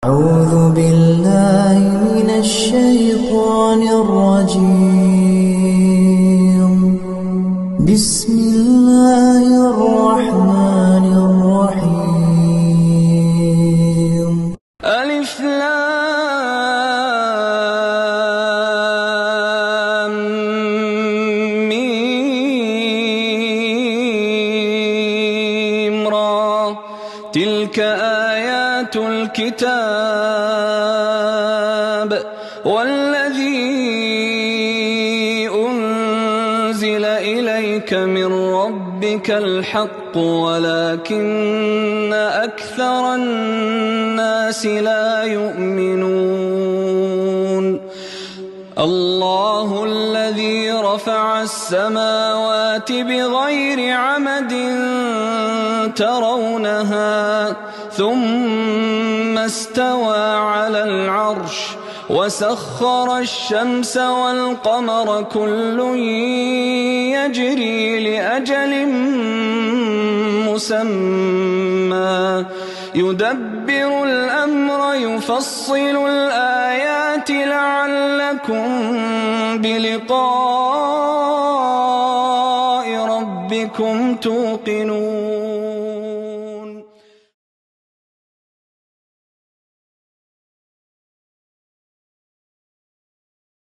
أعوذ بالله من الشيطان الرجيم. بسم الله الرحمن الرحيم. ألف لام ميم را تلك آيات الكتاب والذي أنزل إليك من ربك الحق ولكن أكثر الناس لا يؤمنون. الله الذي رفع السماوات بغير عمد ترونها ثم استوى على العرش وسخر الشمس والقمر كل يجري لأجل مسمى يدبر الأمر يفصل الآيات لعلكم بلقاء ربكم توقنون.